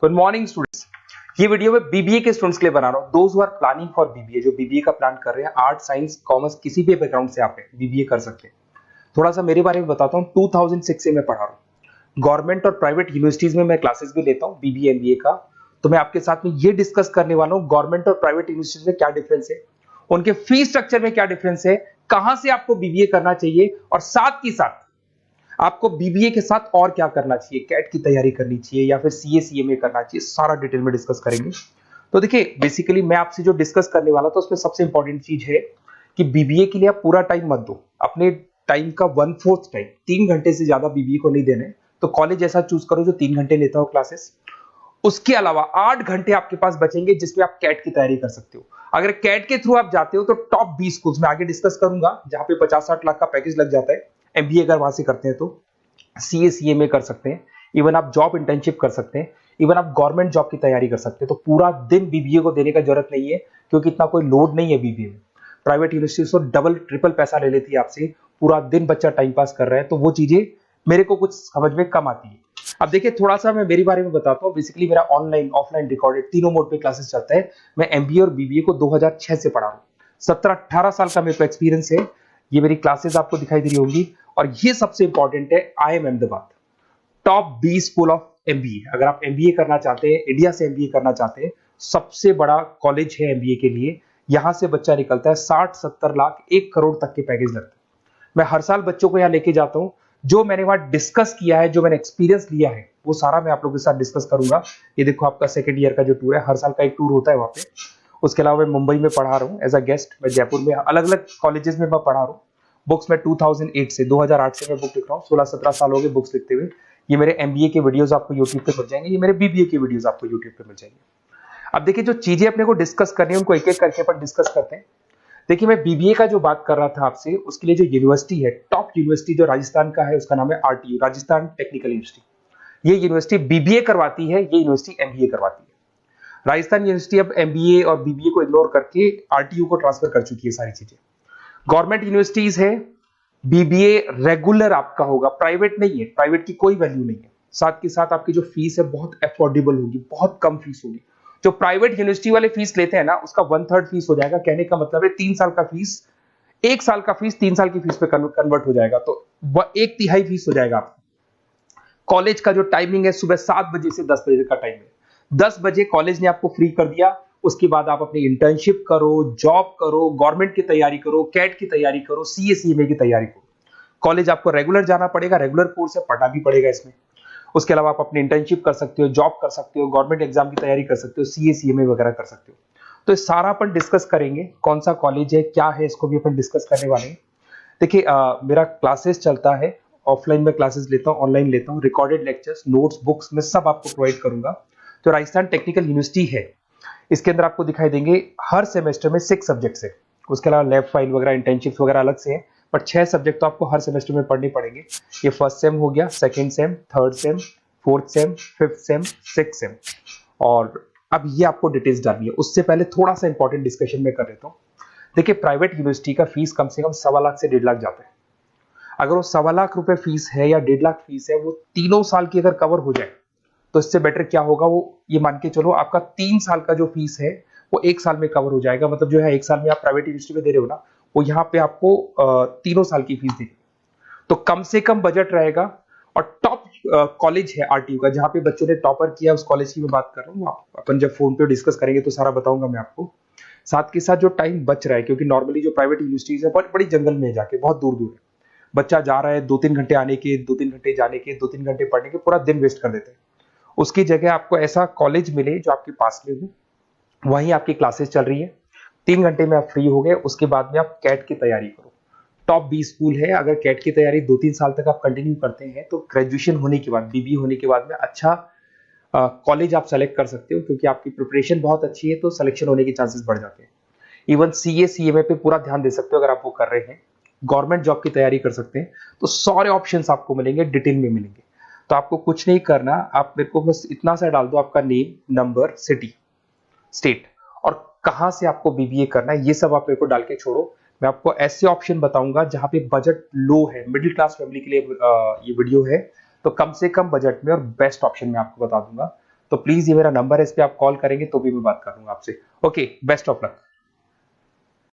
Good morning students. ये video मैं BBA के स्टूडेंट्स के लिए बना रहा हूँ। Those who are planning for BBA, जो बीबीए का प्लान कर रहे हैं, आर्ट साइंस कॉमर्स किसी भी बैकग्राउंड से आप बीबीए कर सकते हैं। थोड़ा सा मेरे बारे में बताता हूँ। 2006 से मैं पढ़ा रहा हूँ। गवर्नमेंट और प्राइवेट यूनिवर्सिटीज में मैं क्लासेस भी लेता हूँ बीबीए एमबीए का। तो मैं आपके साथ में ये डिस्कस करने वाला हूँ गवर्नमेंट और प्राइवेट यूनिवर्सिटीज में क्या डिफरेंस है, उनके फीस स्ट्रक्चर में क्या डिफरेंस है, कहां से आपको बीबीए करना चाहिए और साथ ही साथ आपको बीबीए के साथ और क्या करना चाहिए, कैट की तैयारी करनी चाहिए या फिर सीए सीएमए करना चाहिए, सारा डिटेल में डिस्कस करेंगे। तो देखिए बेसिकली मैं आपसे जो डिस्कस करने वाला था उसमें सबसे इंपॉर्टेंट चीज है कि बीबीए के लिए आप पूरा टाइम मत दो, अपने टाइम का 1/4 टाइम, 3 घंटे से ज्यादा बीबीए को नहीं देने। तो कॉलेज ऐसा चूज करो जो 3 घंटे लेता हो क्लासेस। उसके अलावा 8 घंटे आपके पास बचेंगे जिसमें आप कैट की तैयारी कर सकते हो। अगर कैट के थ्रू आप जाते हो तो टॉप 20 स्कूल्स में आगे डिस्कस करूंगा जहां पे 50-60 लाख का पैकेज लग जाता है। एमबीए अगर वहां से करते हैं तो सीए सीएमए कर सकते हैं, इवन आप जॉब इंटर्नशिप कर सकते हैं, इवन आप गवर्नमेंट जॉब की तैयारी कर सकते हैं। तो पूरा दिन बीबीए को देने का जरूरत नहीं है क्योंकि इतना कोई लोड नहीं है बीबीए में। प्राइवेट यूनिवर्सिटी तो डबल ट्रिपल पैसा ले लेती है आपसे, पूरा दिन बच्चा टाइम पास कर रहा है, तो वो चीजें मेरे को कुछ समझ में कम आती है। अब देखिए थोड़ा सा मैं मेरे बारे में बताता हूँ। बेसिकली मेरा ऑनलाइन ऑफलाइन रिकॉर्डेड तीनों मोड पे क्लासेस चलता है। मैं एमबीए और बीबीए को 2006 से पढ़ा रहा हूँ। 17-18 साल का मेरे को एक्सपीरियंस है। ये मेरी क्लासेस आपको दिखाई दे रही होंगी। और ये सबसे इंपॉर्टेंट है, IIM Ahmedabad top 20 school of MBA. अगर आप एमबीए करना चाहते हैं, इंडिया से एमबीए करना चाहते हैं, सबसे बड़ा कॉलेज है एमबीए के लिए। यहां से बच्चा निकलता है 60-70 लाख 1 करोड़ तक के पैकेज लगते हैं। मैं हर साल बच्चों को यहां लेके जाता हूं। जो मैंने वहां डिस्कस किया है, जो मैंने एक्सपीरियंस लिया है, वो सारा मैं आप लोगों के साथ डिस्कस करूंगा। ये देखो आपका सेकंड ईयर का जो टूर है, हर साल का एक टूर होता है वहां पे। उसके अलावा मैं मुंबई में पढ़ा रहा हूँ एज अ गेस्ट। मैं जयपुर में अलग अलग कॉलेजेस में मैं पढ़ा रहा हूँ। बुक्स में 2008 से 2008 से मैं बुक लिख रहा हूँ। 16-17 साल हो गए बुक्स लिखते हुए। ये मेरे एमबीए के वीडियोस आपको यूट्यूब पे मिल जाएंगे, ये मेरे बीबीए के वीडियोस आपको यूट्यूब पे मिल जाएंगे। अब देखिए जो चीजें अपने को डिस्कस करनी है उनको एक एक करके अपन डिस्कस करते हैं। देखिए मैं बीबीए का जो बात कर रहा था आपसे, उसके लिए जो यूनिवर्सिटी है, टॉप यूनिवर्सिटी जो राजस्थान का है, उसका नाम है आरटीयू, राजस्थान टेक्निकल यूनिवर्सिटी। ये यूनिवर्सिटी बीबीए करवाती है, ये यूनिवर्सिटी एमबीए करवाती है। राजस्थान यूनिवर्सिटी अब एमबीए और बीबीए को इग्नोर करके आरटीयू को ट्रांसफर कर चुकी है सारी चीजें। गवर्नमेंट यूनिवर्सिटीज है, बीबीए रेगुलर आपका होगा, प्राइवेट नहीं है, प्राइवेट की कोई वैल्यू नहीं है। साथ के साथ आपकी जो फीस है बहुत अफोर्डेबल होगी, बहुत कम फीस होगी। जो प्राइवेट यूनिवर्सिटी वाले फीस लेते हैं ना, उसका 1/3 फीस हो जाएगा। कहने का मतलब है 3 साल का फीस, 1 साल का फीस 3 साल की फीस पे कन्वर्ट हो जाएगा, तो 1/3 फीस हो जाएगा आपका। कॉलेज का जो टाइमिंग है सुबह 7 बजे से 10 बजे का टाइम है। 10 बजे कॉलेज ने आपको फ्री कर दिया। उसके बाद आप अपनी इंटर्नशिप करो, जॉब करो, गवर्नमेंट की तैयारी करो, कैट की तैयारी करो, सीए सीएमए की तैयारी करो। कॉलेज आपको रेगुलर जाना पड़ेगा, रेगुलर कोर्स है, पढ़ना भी पड़ेगा इसमें। उसके अलावा आप अपनी इंटर्नशिप कर सकते हो, जॉब कर सकते हो, गवर्नमेंट एग्जाम की तैयारी कर सकते हो, सीए सीएमए वगैरह कर सकते हो। तो इस सारा अपन डिस्कस करेंगे, कौन सा कॉलेज है, क्या है, इसको भी अपन डिस्कस करने वाले हैं। देखिए मेरा क्लासेस चलता है, ऑफलाइन में क्लासेस लेता हूँ, ऑनलाइन लेता हूँ, रिकॉर्डेड लेक्चर्स, नोट्स, बुक्स में सब आपको प्रोवाइड करूंगा। तो राजस्थान टेक्निकल यूनिवर्सिटी है, इसके अंदर आपको दिखाई देंगे हर सेमेस्टर में 6 सब्जेक्ट्स है। उसके अलावा लैब फाइल वगैरह, इंटर्नशिप्स वगैरह अलग से है, पर 6 सब्जेक्ट तो आपको हर सेमेस्टर में पढ़ने पड़ेंगे। ये फर्स्ट सेम हो गया, second same, third same, fourth same, fifth sem, six same. और अब ये आपको डिटेल्स डालनी है। उससे पहले थोड़ा सा इंपॉर्टेंट डिस्कशन में कर लेता हूँ। देखिए प्राइवेट यूनिवर्सिटी का फीस कम से कम 1.25 लाख से 1.5 लाख जाता है। अगर वो 1.25 लाख रुपए फीस है या 1.5 लाख फीस है, वो तीनों साल की अगर कवर हो जाए तो इससे बेटर क्या होगा, वो ये मान के चलो आपका 3 साल का जो फीस है वो 1 साल में कवर हो जाएगा। मतलब जो है 1 साल में आप प्राइवेट यूनिवर्सिटी में दे रहे हो ना, वो यहाँ पे आपको तीनों साल की फीस देगी। तो कम से कम बजट रहेगा। और टॉप कॉलेज है आरटीयू का, जहां पे बच्चों ने टॉपर किया, उस कॉलेज की मैं बात कर रहा हूँ। अपन जब फोन पे डिस्कस करेंगे तो सारा बताऊंगा मैं आपको। साथ के साथ जो टाइम बच रहा है, क्योंकि नॉर्मली जो प्राइवेट यूनिवर्सिटीज है बड़ी जंगल में जाके बहुत दूर दूर है, बच्चा जा रहा है 2-3 घंटे आने के, 2-3 घंटे जाने के, 2-3 घंटे पढ़ने के, पूरा दिन वेस्ट कर देते हैं। उसकी जगह आपको ऐसा कॉलेज मिले जो आपके पास में हो, वहीं आपकी क्लासेस चल रही है, 3 घंटे में आप फ्री हो गए। उसके बाद में आप कैट की तैयारी करो। टॉप 20 स्कूल है। अगर कैट की तैयारी 2-3 साल तक आप कंटिन्यू करते हैं तो ग्रेजुएशन होने के बाद, बीबीए होने के बाद में अच्छा कॉलेज आप सेलेक्ट कर सकते हो, क्योंकि आपकी प्रिपरेशन बहुत अच्छी है तो सिलेक्शन होने के चांसेस बढ़ जाते हैं। इवन सीए सीएमए पे पूरा ध्यान दे सकते हो अगर आप वो कर रहे हैं। गवर्नमेंट जॉब की तैयारी कर सकते हैं। तो सारे ऑप्शंस आपको मिलेंगे, डिटेल में मिलेंगे। तो आपको कुछ नहीं करना, आप मेरे को बस इतना सा डाल दो, आपका नेम, नंबर, सिटी, स्टेट और कहां से आपको बीबीए करना है, ये सब आप मेरे को डाल के छोड़ो। मैं आपको ऐसे ऑप्शन बताऊंगा जहां पे बजट लो है, मिडिल क्लास फैमिली के लिए ये वीडियो है। तो कम से कम बजट में और बेस्ट ऑप्शन में आपको बता दूंगा। तो प्लीज ये मेरा नंबर है, इस पे आप कॉल करेंगे तो भी मैं बात करूंगा आपसे। Okay, best of luck.